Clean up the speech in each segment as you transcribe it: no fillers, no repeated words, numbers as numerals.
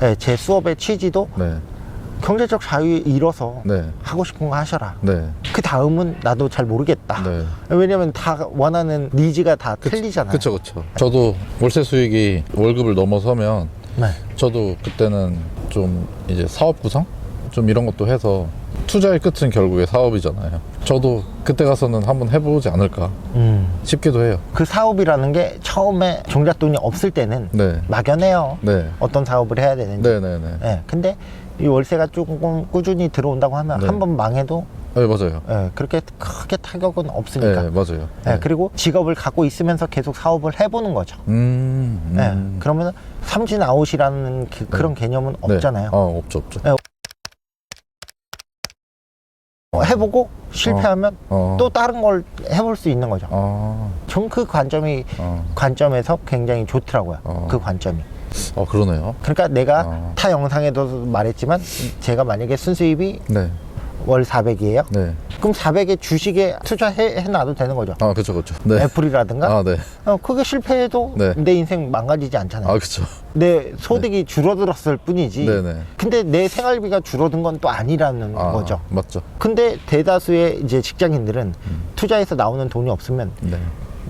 네, 제 수업의 취지도 네. 경제적 자유 잃어서 네. 하고 싶은 거 하셔라. 네. 그 다음은 나도 잘 모르겠다. 네. 왜냐면 다 원하는 니즈가 다 틀리잖아요. 그쵸, 그쵸. 저도 월세 수익이 월급을 넘어서면 네. 저도 그때는 좀 이제 사업 구상? 좀 이런 것도 해서 투자의 끝은 결국에 사업이잖아요. 저도 그때 가서는 한번 해보지 않을까 싶기도 해요. 그 사업이라는 게 처음에 종잣돈이 없을 때는 네. 막연해요. 네. 어떤 사업을 해야 되는지. 네네네. 네, 근데 이 월세가 조금 꾸준히 들어온다고 하면 네. 한 번 망해도 네, 맞아요. 그렇게 크게 타격은 없으니까. 네, 맞아요. 네, 그리고 직업을 갖고 있으면서 계속 사업을 해보는 거죠. 네, 그러면 삼진 아웃이라는 그런 개념은 없잖아요. 네. 없죠, 없죠. 네. 해보고 실패하면 또 다른 걸 해볼 수 있는 거죠. 전 그 관점에서 굉장히 좋더라고요. 그 관점이. 그러네요. 그러니까 내가 타 영상에도 말했지만 제가 만약에 순수입이 네. 월 400이에요. 네. 그럼 400에 주식에 투자해놔도 되는 거죠. 그쵸, 그쵸. 네. 애플이라든가. 네. 그게 실패해도 네. 내 인생 망가지지 않잖아요. 그쵸. 내 소득이 줄어들었을 뿐이지. 네네. 근데 내 생활비가 줄어든 건 또 아니라는 거죠. 맞죠. 근데 대다수의 이제 직장인들은 투자해서 나오는 돈이 없으면 네.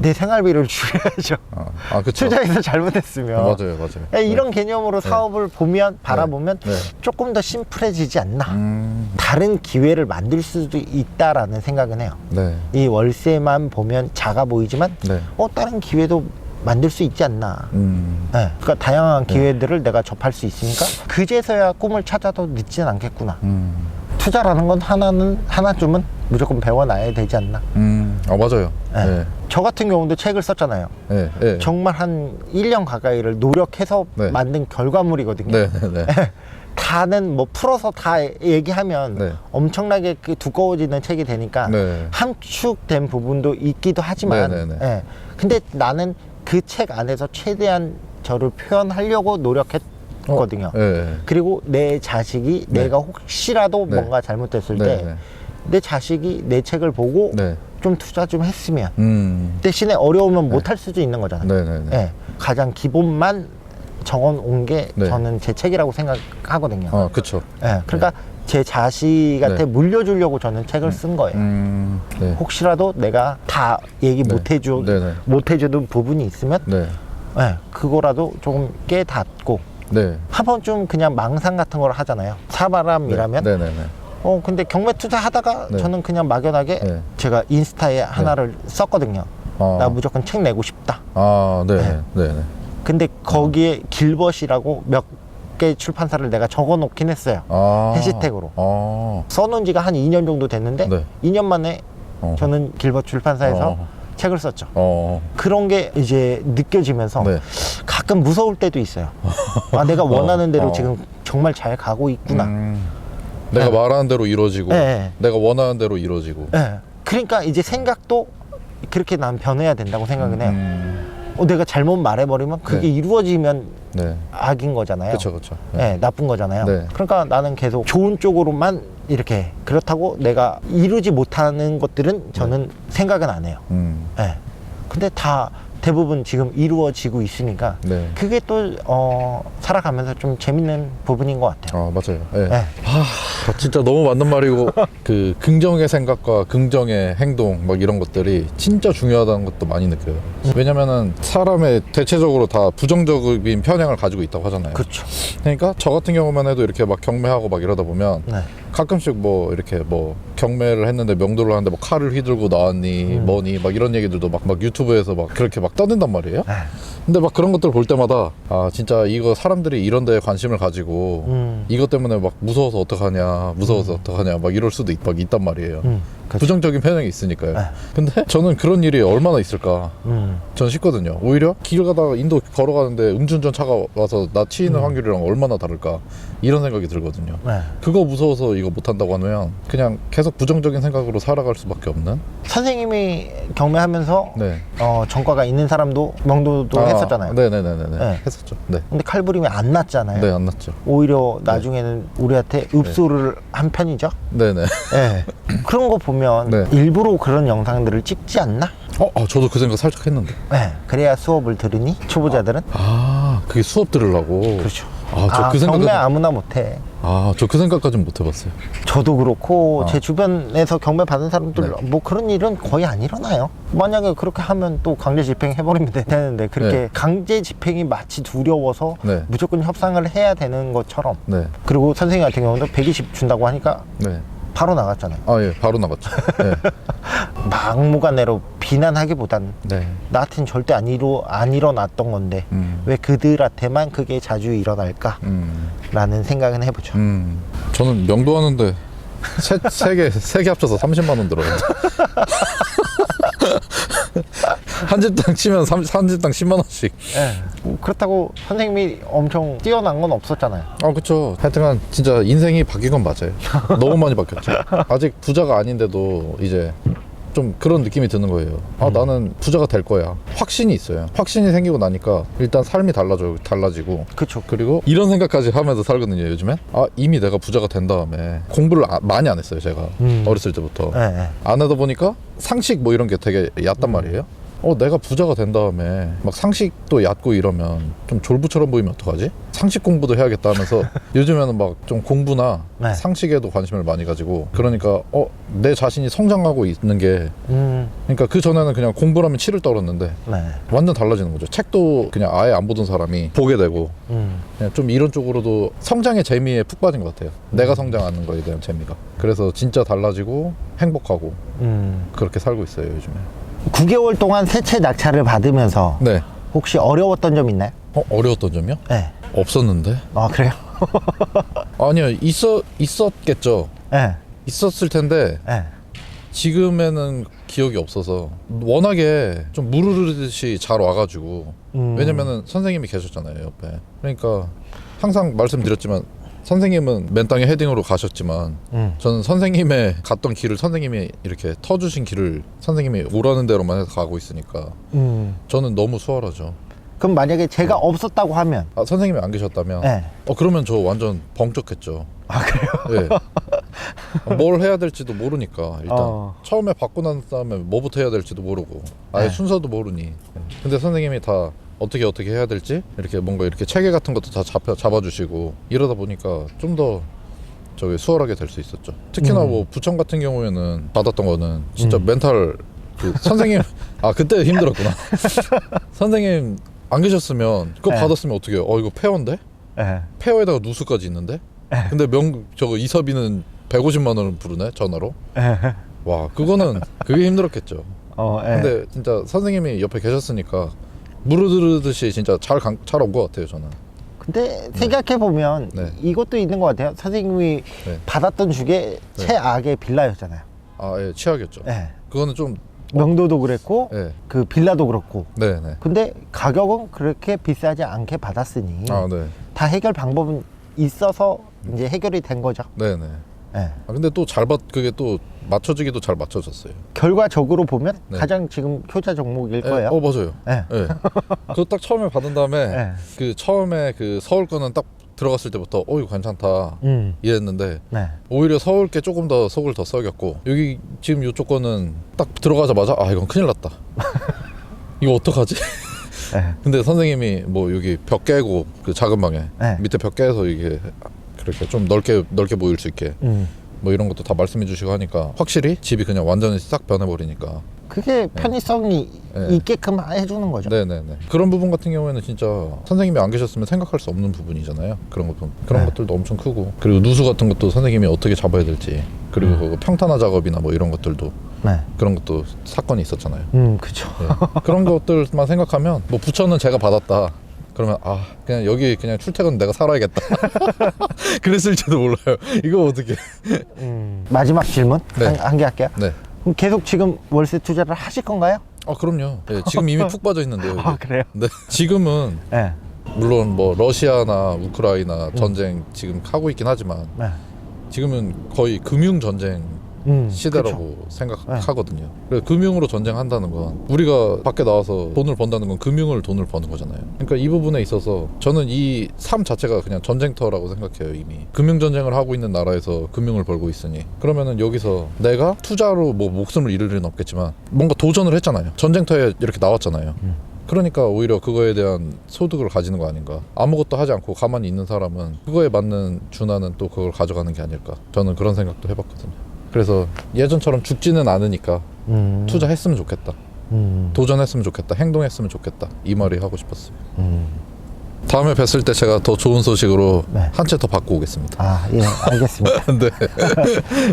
내 생활비를 줄여야죠. 그쵸. 투자해서 잘못했으면. 맞아요, 맞아요. 이런 개념으로 사업을 보면, 바라보면 네. 조금 더 심플해지지 않나. 다른 기회를 만들 수도 있다라는 생각은 해요. 네. 이 월세만 보면 작아 보이지만, 네. 다른 기회도 만들 수 있지 않나. 네. 그러니까 다양한 기회들을 내가 접할 수 있으니까, 그제서야 꿈을 찾아도 늦진 않겠구나. 투자라는 건 하나쯤은 무조건 배워놔야 되지 않나. 맞아요. 네. 네. 저 같은 경우도 책을 썼잖아요. 네. 네. 정말 한 1년 가까이를 노력해서 네. 만든 결과물이거든요. 네. 네. 다는 뭐 풀어서 다 얘기하면 네. 엄청나게 그 두꺼워지는 책이 되니까 네. 함축된 부분도 있기도 하지만, 네, 네, 네. 근데 나는 그 책 안에서 최대한 저를 표현하려고 노력했거든요. 네. 그리고 내 자식이 내가 혹시라도 네. 뭔가 잘못됐을 네. 때 네. 내 자식이 내 책을 보고 네. 좀 투자 좀 했으면 대신에 어려우면 못할 수도 있는 거잖아요. 네. 네. 네. 예, 가장 기본만 적어놓은 게 네. 저는 제 책이라고 생각하거든요. 그쵸. 예, 그러니까 제 자식한테 네. 물려주려고 저는 책을 쓴 거예요. 네. 혹시라도 내가 다 얘기 네. 네네. 못해주는 부분이 있으면 네. 그거라도 조금 깨닫고 네. 한 번쯤 그냥 망상 같은 걸 하잖아요. 사바람이라면. 네. 네. 네. 근데 경매 투자하다가 네. 저는 그냥 막연하게 네. 제가 인스타에 하나를 썼거든요. 나 무조건 책 내고 싶다. 네. 네. 네. 네. 근데 거기에 길벗이라고 몇 개 출판사를 내가 적어 놓긴 했어요. 해시태그로. 써놓은 지가 한 2년 정도 됐는데 네. 2년 만에 저는 길벗 출판사에서 책을 썼죠. 그런 게 이제 느껴지면서 네. 가끔 무서울 때도 있어요. 내가 원하는 대로 지금 정말 잘 가고 있구나. 내가 말하는 대로 이루어지고 네. 내가 원하는 대로 이루어지고. 그러니까 이제 생각도 그렇게 난 변해야 된다고 생각은 해요. 내가 잘못 말해버리면 그게 네. 이루어지면 네. 악인 거잖아요. 그쵸. 나쁜 거잖아요. 네. 그러니까 나는 계속 좋은 쪽으로만 이렇게, 그렇다고 내가 이루지 못하는 것들은 저는 생각은 안 해요. 근데 다 대부분 지금 이루어지고 있으니까 네. 그게 또 살아가면서 좀 재밌는 부분인 것 같아요. 맞아요. 네. 네. 진짜 너무 맞는 말이고 그 긍정의 생각과 긍정의 행동 막 이런 것들이 진짜 중요하다는 것도 많이 느껴요. 왜냐면은 사람의 대체적으로 다 부정적인 편향을 가지고 있다고 하잖아요. 그렇죠. 그러니까 저 같은 경우만 해도 이렇게 막 경매하고 막 이러다 보면 네. 가끔씩 뭐 이렇게 뭐 경매를 했는데 명도를 하는데 뭐 칼을 휘둘고 나왔니 뭐니 막 이런 얘기들도 막 유튜브에서 막 그렇게 막 떠든단 말이에요. 근데 막 그런 것들 볼 때마다 진짜 이거 사람들이 이런 데에 관심을 가지고 이것 때문에 막 무서워서 어떡하냐 막 이럴 수도 막 있단 말이에요. 그렇죠. 부정적인 편향이 있으니까요. 근데 저는 그런 일이 얼마나 있을까 전 싶거든요. 오히려 길 가다가 인도 걸어가는데 음주운전 차가 와서 나 치이는 확률이랑 얼마나 다를까 이런 생각이 들거든요. 그거 무서워서 이거 못한다고 하면 그냥 계속 부정적인 생각으로 살아갈 수밖에 없는. 선생님이 경매하면서 네. 전과가 있는 사람도 명도도 했었잖아요. 네네네네. 네. 했었죠. 네. 근데 칼부림이 안 났잖아요. 네, 안 났죠. 오히려 나중에는 우리한테 읍소를 한 편이죠. 네네. 네. 그런 거 보면 네. 일부러 그런 영상들을 찍지 않나? 저도 그 생각 살짝 했는데. 네. 그래야 수업을 들으니 초보자들은. 그게 수업 들으려고. 그렇죠. 저 그 경매 생각은 아무나 못해. 저 그 생각까지는 못 해봤어요. 저도 그렇고 제 주변에서 경매 받은 사람들 네. 뭐 그런 일은 거의 안 일어나요. 만약에 그렇게 하면 또 강제 집행 해버리면 되는데 그렇게 네. 강제 집행이 마치 두려워서 네. 무조건 협상을 해야 되는 것처럼. 네. 그리고 선생님 같은 경우도 120 준다고 하니까 네. 바로 나갔잖아요. 예, 바로 나갔죠. 네. 막무가내로 비난하기보단 네. 나한테는 절대 안 일어났던 건데 왜 그들한테만 그게 자주 일어날까? 라는 생각은 해보죠. 저는 명도하는데 세 개 합쳐서 30만 원 들어요. 한 집당 치면 한 집당 10만 원씩. 뭐 그렇다고 선생님이 엄청 뛰어난 건 없었잖아요. 그쵸. 하여튼간 진짜 인생이 바뀐 건 맞아요. 너무 많이 바뀌었죠. 아직 부자가 아닌데도 이제 좀 그런 느낌이 드는 거예요. 나는 부자가 될 거야. 확신이 있어요. 확신이 생기고 나니까 일단 삶이 달라지고. 그쵸. 그리고 이런 생각까지 하면서 살거든요, 요즘엔. 이미 내가 부자가 된 다음에 공부를 많이 안 했어요, 제가. 어렸을 때부터. 네. 안 하다 보니까 상식 뭐 이런 게 되게 얕단 말이에요. 내가 부자가 된 다음에 막 상식도 얕고 이러면 좀 졸부처럼 보이면 어떡하지? 상식 공부도 해야겠다 하면서 요즘에는 막 좀 공부나 네. 상식에도 관심을 많이 가지고 그러니까 내 자신이 성장하고 있는 게 그러니까 그 전에는 그냥 공부를 하면 치를 떨었는데 네. 완전 달라지는 거죠. 책도 그냥 아예 안 보던 사람이 보게 되고 그냥 좀 이런 쪽으로도 성장의 재미에 푹 빠진 것 같아요. 내가 성장하는 거에 대한 재미가. 그래서 진짜 달라지고 행복하고 그렇게 살고 있어요, 요즘에. 9개월 9개월 동안 세채 낙찰을 받으면서 네. 혹시 어려웠던 점 있나요? 어려웠던 점이요? 네. 없었는데? 그래요? 아니요, 있었겠죠. 네. 있었을 텐데 네. 지금에는 기억이 없어서 워낙에 좀 무르르듯이 잘 와가지고 왜냐면은 선생님이 계셨잖아요, 옆에. 그러니까 항상 말씀드렸지만 선생님은 맨 땅에 헤딩으로 가셨지만 저는 선생님의 갔던 길을 선생님이 이렇게 터주신 길을 선생님이 오라는 대로만 해서 가고 있으니까 저는 너무 수월하죠. 그럼 만약에 제가 없었다고 하면 선생님이 안 계셨다면 네. 그러면 저 완전 벙쪘겠죠. 그래요? 예. 뭘 해야 될지도 모르니까 일단 처음에 받고 난 다음에 뭐부터 해야 될지도 모르고 아예 네. 순서도 모르니. 근데 선생님이 다 어떻게 해야 될지 이렇게 뭔가 이렇게 체계 같은 것도 다 잡아주시고 이러다 보니까 좀 더 수월하게 될 수 있었죠. 특히나 뭐 부천 같은 경우에는 받았던 거는 진짜 멘탈 선생님 그때 힘들었구나. 선생님 안 계셨으면 그거 네. 받았으면 어떻게 해요? 이거 페어인데? 네. 페어에다가 누수까지 있는데? 근데 이사비는 150만 원을 부르네, 전화로. 와, 그게 힘들었겠죠. 네. 근데 진짜 선생님이 옆에 계셨으니까 무르르듯이 진짜 잘 온 것 같아요, 저는. 근데 생각해보면 네. 이것도 있는 것 같아요. 선생님이 네. 받았던 중에 네. 최악의 빌라였잖아요. 예, 취하겠죠. 네. 그거는 좀 명도도 그랬고 네. 그 빌라도 그렇고. 네네. 근데 가격은 그렇게 비싸지 않게 받았으니 네. 다 해결 방법은 있어서 이제 해결이 된 거죠. 네네. 네. 근데 또 그게 또 맞춰지기도 잘 맞춰졌어요. 결과적으로 보면 네. 가장 지금 효자 종목일 거예요. 맞아요. 네. 그거 딱 처음에 받은 다음에 네. 그 처음에 그 서울 거는 딱 들어갔을 때부터 이거 괜찮다 이랬는데 네. 오히려 서울 게 조금 더 속을 더 썩였고 여기 지금 이쪽 거는 딱 들어가자마자 이건 큰일 났다. 이거 어떡하지? 네. 근데 선생님이 뭐 여기 벽 깨고 그 작은 방에 네. 밑에 벽 깨서 이게 그렇게 좀 넓게 보일 수 있게 뭐 이런 것도 다 말씀해 주시고 하니까 확실히 집이 그냥 완전히 싹 변해버리니까 그게 편의성이 네. 있게끔 해주는 거죠. 네네네. 그런 부분 같은 경우에는 진짜 선생님이 안 계셨으면 생각할 수 없는 부분이잖아요. 그런 네. 것들도 엄청 크고 그리고 누수 같은 것도 선생님이 어떻게 잡아야 될지 그리고 그 평탄화 작업이나 뭐 이런 것들도 네. 그런 것도 사건이 있었잖아요. 그쵸. 네. 그런 것들만 생각하면 뭐 부처는 제가 받았다. 그러면 그냥 여기 그냥 출퇴근 내가 살아야겠다. 그랬을지도 몰라요. 이거 어떻게? 마지막 질문 네. 한 개 할게요. 네. 그럼 계속 지금 월세 투자를 하실 건가요? 그럼요. 네, 지금 이미 푹 빠져 있는데요. 여기. 그래요? 네. 지금은 네. 물론 뭐 러시아나 우크라이나 전쟁 지금 하고 있긴 하지만 네. 지금은 거의 금융 전쟁 시대라고 생각하거든요. 그래서 금융으로 전쟁한다는 건 우리가 밖에 나와서 돈을 번다는 건 돈을 버는 거잖아요. 그러니까 이 부분에 있어서 저는 이 삶 자체가 그냥 전쟁터라고 생각해요. 이미 금융 전쟁을 하고 있는 나라에서 금융을 벌고 있으니 그러면은 여기서 내가 투자로 뭐 목숨을 잃을 일은 없겠지만 뭔가 도전을 했잖아요. 전쟁터에 이렇게 나왔잖아요. 그러니까 오히려 그거에 대한 소득을 가지는 거 아닌가. 아무것도 하지 않고 가만히 있는 사람은 그거에 맞는 준하는 또 그걸 가져가는 게 아닐까. 저는 그런 생각도 해봤거든요. 그래서 예전처럼 죽지는 않으니까 투자했으면 좋겠다. 도전했으면 좋겠다. 행동했으면 좋겠다. 이 말이 하고 싶었어요. 다음에 뵀을 때 제가 더 좋은 소식으로 네. 한 채 더 받고 오겠습니다. 아, 예, 알겠습니다. 네.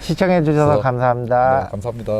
시청해 주셔서 감사합니다. 네, 감사합니다.